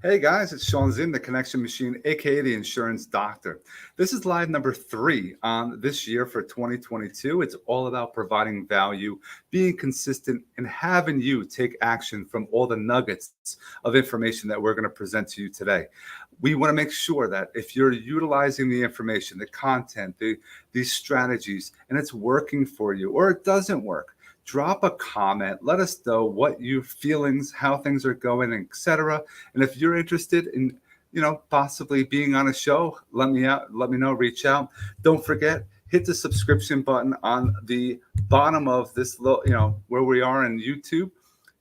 Hey guys, it's Shawn Ziem, the Connection Machine, aka the Insurance Doctor. This is live number 3 on this year for 2022. It's all about providing value, being consistent, and having you take action from all the nuggets of information that we're going to present to you today. We want to make sure that if you're utilizing the information, the content, these strategies, and it's working for you or it doesn't work, drop a comment. Let us know what your feelings, how things are going, etc. And if you're interested in, possibly being on a show, let me know, reach out. Don't forget, hit the subscription button on the bottom of this little, where we are in YouTube.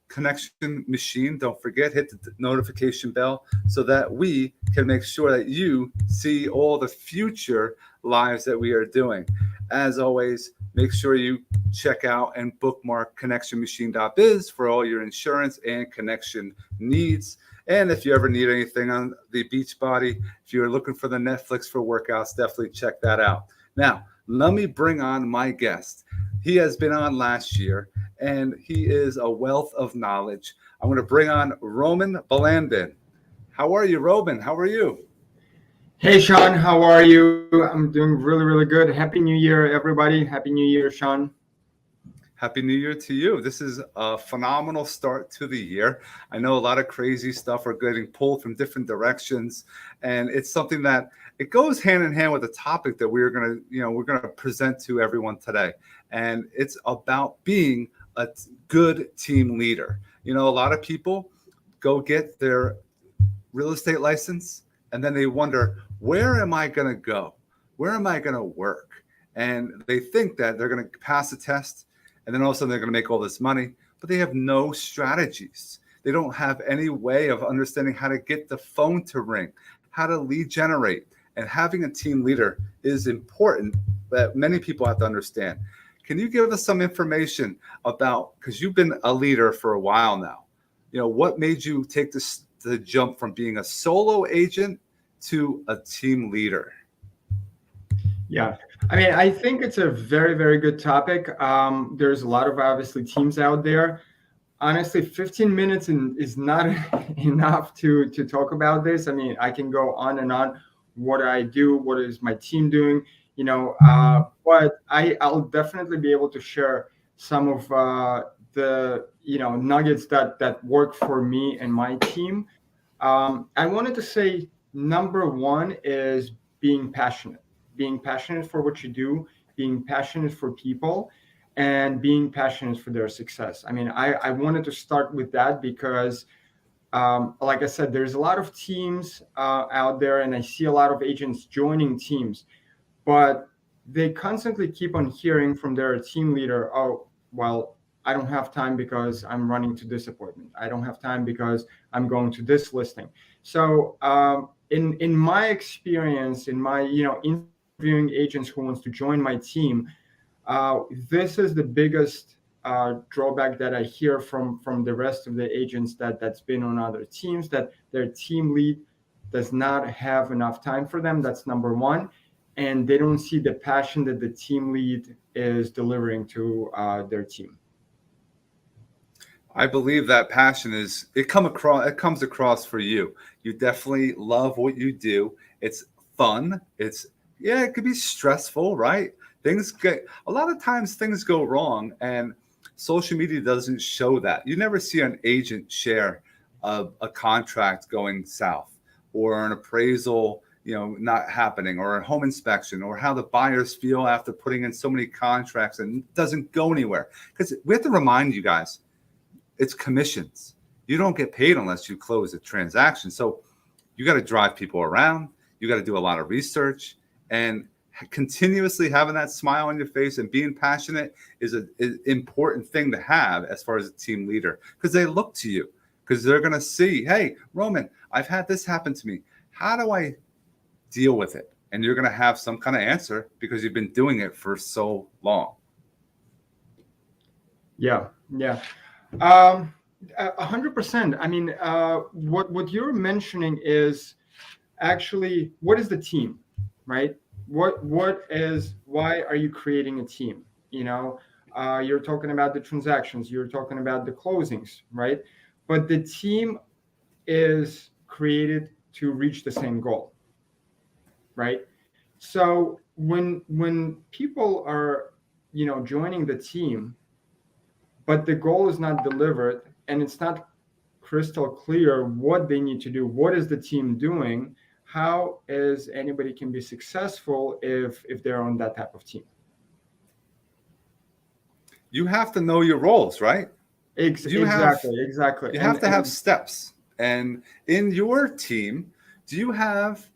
Connection Machine. Don't forget, hit the notification bell so that we can make sure that you see all the future lives that we are doing. As always, make sure you check out and bookmark connectionmachine.biz for all your insurance and connection needs. And if you ever need anything on the Beachbody, if you're looking for the Netflix for workouts, definitely check that out. Now, let me bring on my guest. He has been on last year, and he is a wealth of knowledge. I'm going to bring on Roman Balandin. How are you, Roman? How are you? Hey, Shawn, how are you? I'm doing really, really good. Happy New Year, everybody. Happy New Year, Shawn. Happy New Year to you. This is a phenomenal start to the year. I know a lot of crazy stuff are getting pulled from different directions, and it's something that it goes hand in hand with the topic that we're going to present to everyone today. And it's about being a good team leader. A lot of people go get their real estate license and then they wonder, where am I going to go? Where am I going to work? And they think that they're going to pass a test and then all of a sudden they're going to make all this money, but they have no strategies. They don't have any way of understanding how to get the phone to ring, how to lead generate. And having a team leader is important, that many people have to understand. Can you give us some information about, because you've been a leader for a while now, what made you take the jump from being a solo agent to a team leader? Yeah, I think it's a very, very good topic. There's a lot of obviously teams out there. Honestly, 15 minutes is not enough to talk about this. I can go on and on. What I do, what is my team doing, but I'll definitely be able to share some of the nuggets that work for me and my team. I wanted to say number one is being passionate for what you do, being passionate for people, and being passionate for their success. I wanted to start with that because like I said, there's a lot of teams out there, and I see a lot of agents joining teams, but they constantly keep on hearing from their team leader, oh, well, I don't have time because I'm running to this appointment. I don't have time because I'm going to this listing. So in my experience, in my interviewing agents who wants to join my team, this is the biggest drawback that I hear from the rest of the agents that's been on other teams, that their team lead does not have enough time for them. That's number one. And they don't see the passion that the team lead is delivering to their team. I believe that passion comes across for you. You definitely love what you do. It's fun. It could be stressful, right? A lot of times things go wrong, and social media doesn't show that. You never see an agent share a contract going south, or an appraisal, not happening, or a home inspection, or how the buyers feel after putting in so many contracts and it doesn't go anywhere. Because we have to remind you guys, it's commissions. You don't get paid unless you close a transaction. So you got to drive people around. You got to do a lot of research, and continuously having that smile on your face and being passionate is an important thing to have as far as a team leader, because they look to you, because they're going to see, hey, Roman, I've had this happen to me. How do I deal with it? And you're going to have some kind of answer because you've been doing it for so long. Yeah. 100%. What you're mentioning is actually, what is the team, right? Why are you creating a team? You're talking about the transactions, you're talking about the closings, right? But the team is created to reach the same goal, right? So when people are, joining the team, but the goal is not delivered and it's not crystal clear what they need to do, what is the team doing, how is anybody can be successful if they're on that type of team? You have to know your roles, right? You have Exactly. you have to have steps. And in your team, do you have,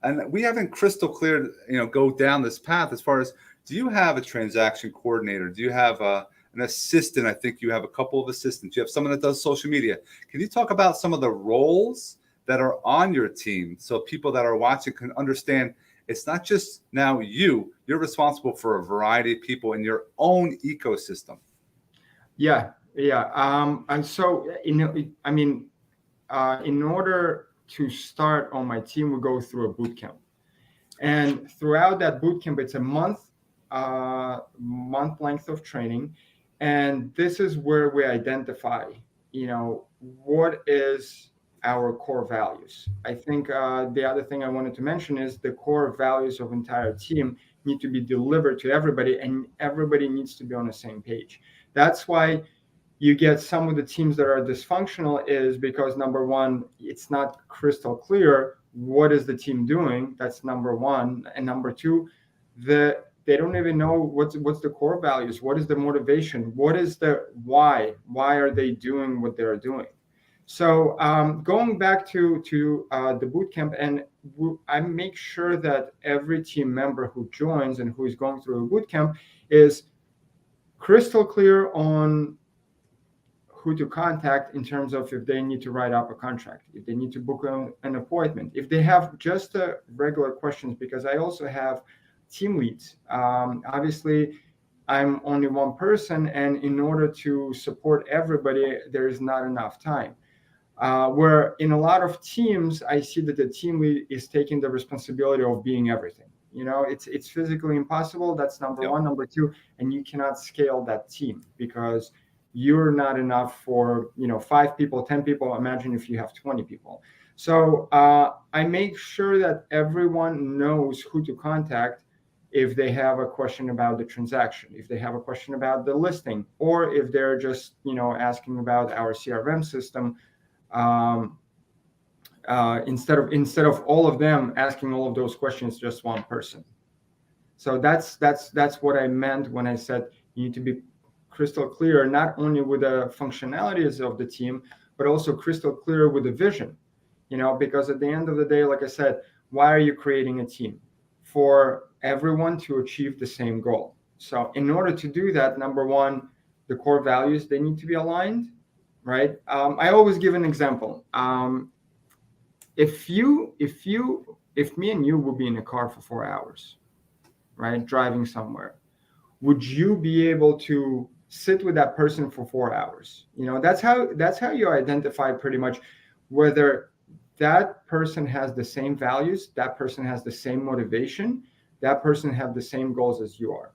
and we haven't crystal clear, go down this path as far as, do you have a transaction coordinator? Do you have an assistant? I think you have a couple of assistants. You have someone that does social media. Can you talk about some of the roles that are on your team so people that are watching can understand it's not just now you're responsible for a variety of people in your own ecosystem? Yeah. And so, in order to start on my team, we go through a boot camp. And throughout that boot camp, it's a month length of training. And this is where we identify, what is our core values. I think the other thing I wanted to mention is the core values of entire team need to be delivered to everybody, and everybody needs to be on the same page. That's why you get some of the teams that are dysfunctional is because, number one, it's not crystal clear what is the team doing. That's number one. And number two, they don't even know what's the core values, what is the motivation, what is the why are they doing what they're doing. So going back to the boot camp, and I make sure that every team member who joins and who is going through a boot camp is crystal clear on who to contact in terms of if they need to write up a contract, if they need to book an appointment, if they have just regular questions, because I also have team leads. Obviously, I'm only one person, and in order to support everybody, there is not enough time. Where in a lot of teams, I see that the team lead is taking the responsibility of being everything. It's physically impossible. That's number one. Number two, and you cannot scale that team because you're not enough for 5 people, 10 people. Imagine if you have 20 people. So I make sure that everyone knows who to contact if they have a question about the transaction, if they have a question about the listing, or if they're just asking about our CRM system. Instead of all of them asking all of those questions, just one person. So that's what I meant when I said you need to be crystal clear, not only with the functionalities of the team, but also crystal clear with the vision, because at the end of the day, like I said, why are you creating a team? For everyone to achieve the same goal. So in order to do that, number one, the core values, they need to be aligned, right? I always give an example. If me and you would be in a car for 4 hours, right, driving somewhere, would you be able to sit with that person for 4 hours? That's how you identify pretty much whether that person has the same values, that person has the same motivation, that person have the same goals as you are.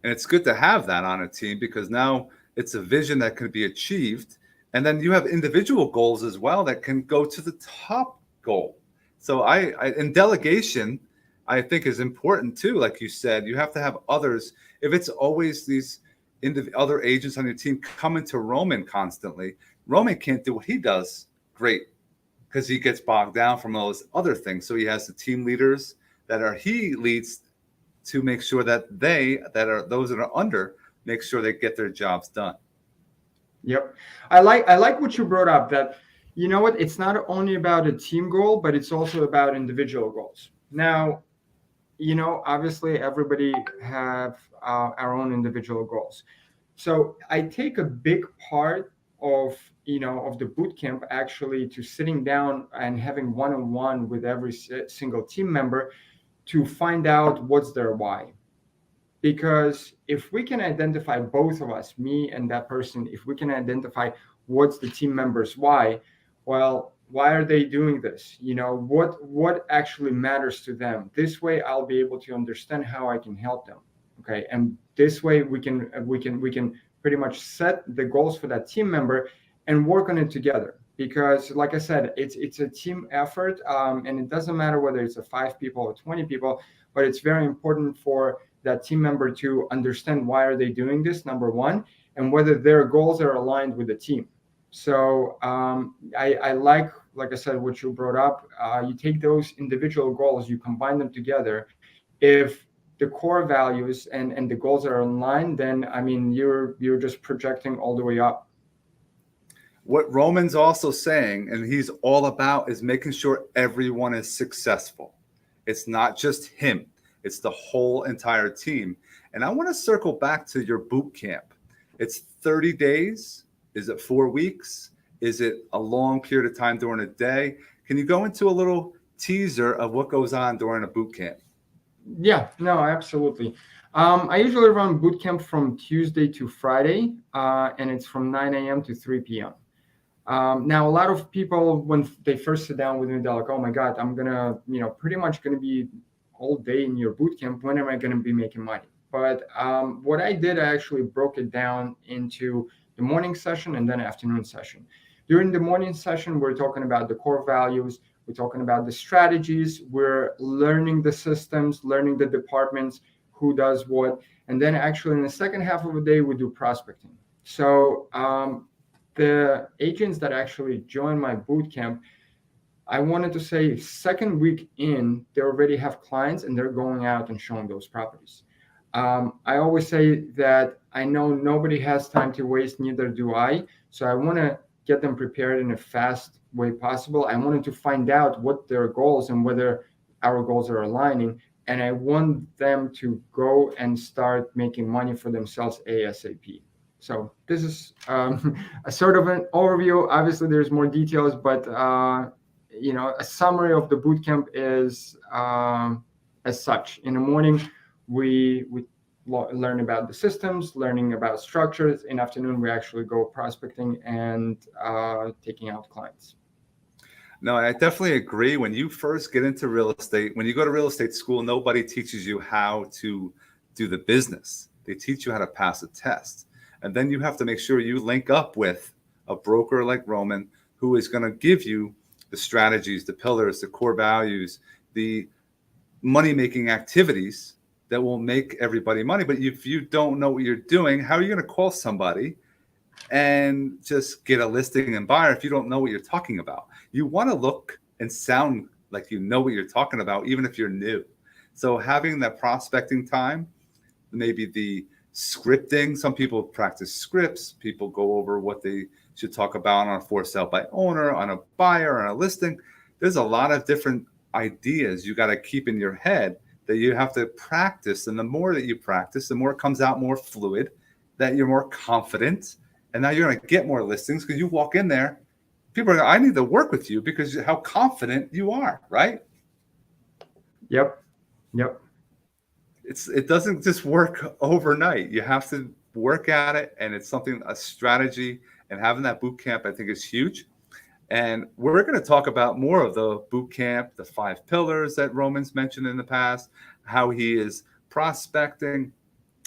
And it's good to have that on a team because now it's a vision that can be achieved. And then you have individual goals as well that can go to the top goal. So in delegation, I think is important too. Like you said, you have to have others. If it's always these other agents on your team coming to Roman constantly, Roman can't do what he does great because he gets bogged down from all those other things. So he has the team leaders he leads to make sure that those that are under make sure they get their jobs done. Yep. I like what you brought up, that it's not only about a team goal, but it's also about individual goals. Now, obviously everybody have our own individual goals. So I take a big part of the boot camp actually to sitting down and having one-on-one with every single team member to find out what's their why. Because if we can identify, both of us, me and that person, if we can identify what's the team member's why, well, why are they doing this? What actually matters to them? This way I'll be able to understand how I can help them. Okay. And this way we can pretty much set the goals for that team member and work on it together. because like I said, it's a team effort, and it doesn't matter whether it's a 5 people or 20 people, but it's very important for that team member to understand why are they doing this, number one, and whether their goals are aligned with the team. So I like I said, what you brought up. You take those individual goals, you combine them together. If the core values and the goals are aligned, then I mean you're just projecting all the way up. What Roman's also saying, and he's all about, is making sure everyone is successful. It's not just him, it's the whole entire team. And I want to circle back to your boot camp. It's 30 days. Is it 4 weeks? Is it a long period of time during a day? Can you go into a little teaser of what goes on during a boot camp? Yeah, no, absolutely. I usually run boot camp from Tuesday to Friday, and it's from 9 a.m. to 3 p.m. Now, a lot of people, when they first sit down with me, they're like, "Oh my God, I'm gonna, pretty much gonna be all day in your boot camp. When am I gonna be making money?" But what I did, I actually broke it down into the morning session and then afternoon session. During the morning session, we're talking about the core values. We're talking about the strategies. We're learning the systems, learning the departments, who does what, and then actually in the second half of the day, we do prospecting. So the agents that actually join my boot camp, I wanted to say second week in, they already have clients and they're going out and showing those properties. I always say that I know nobody has time to waste, neither do I. So I want to get them prepared in a fast way possible. I wanted to find out what their goals and whether our goals are aligning. And I want them to go and start making money for themselves ASAP. So this is a sort of an overview. Obviously, there's more details, but a summary of the bootcamp is as such. In the morning, we learn about the systems, learning about structures. In the afternoon, we actually go prospecting and taking out clients. No, I definitely agree. When you first get into real estate, when you go to real estate school, nobody teaches you how to do the business. They teach you how to pass a test. And then you have to make sure you link up with a broker like Roman, who is going to give you the strategies, the pillars, the core values, the money-making activities that will make everybody money. But if you don't know what you're doing, how are you going to call somebody and just get a listing and buyer if you don't know what you're talking about? You want to look and sound like you know what you're talking about, even if you're new. So having that prospecting time, maybe the scripting, some people practice scripts, people go over what they should talk about on a for sale by owner, on a buyer, on a listing. There's a lot of different ideas you got to keep in your head that you have to practice. And the more that you practice, the more it comes out more fluid, that you're more confident. And now you're going to get more listings because you walk in there, people are going, I need to work with you because how confident you are, right? Yep. It doesn't just work overnight. You have to work at it, and it's something, a strategy, and having that boot camp, I think, is huge. And we're going to talk about more of the boot camp, the 5 pillars that Roman's mentioned in the past, how he is prospecting.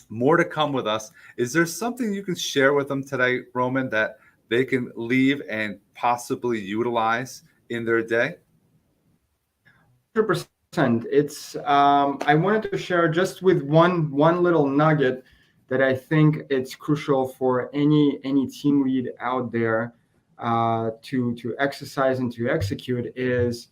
More to come with us. Is there something you can share with them today, Roman, that they can leave and possibly utilize in their day? 100%. It's I wanted to share just with one little nugget that I think it's crucial for any team lead out there to exercise and to execute is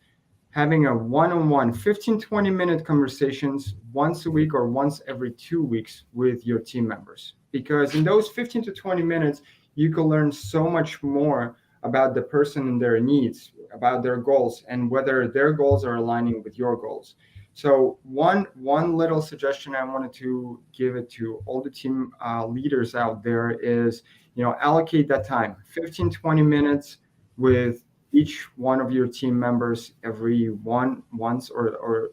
having a one-on-one 15-20 minute conversations once a week or once every 2 weeks with your team members, because in those 15 to 20 minutes you can learn so much more about the person and their needs, about their goals, and whether their goals are aligning with your goals. So one little suggestion I wanted to give it to all the team leaders out there is, allocate that time, 15-20 minutes with each one of your team members every once or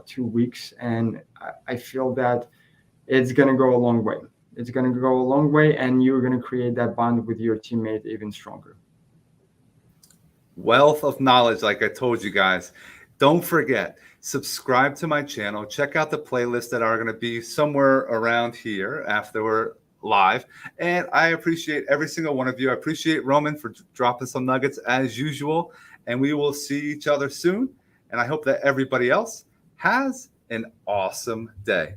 2 weeks. And I feel that it's going to go a long way. It's going to go a long way, and you're going to create that bond with your teammate even stronger. Wealth of knowledge, like I told you guys. Don't forget, subscribe to my channel. Check out the playlists that are going to be somewhere around here after we're live. And I appreciate every single one of you. I appreciate Roman for dropping some nuggets as usual. And we will see each other soon. And I hope that everybody else has an awesome day.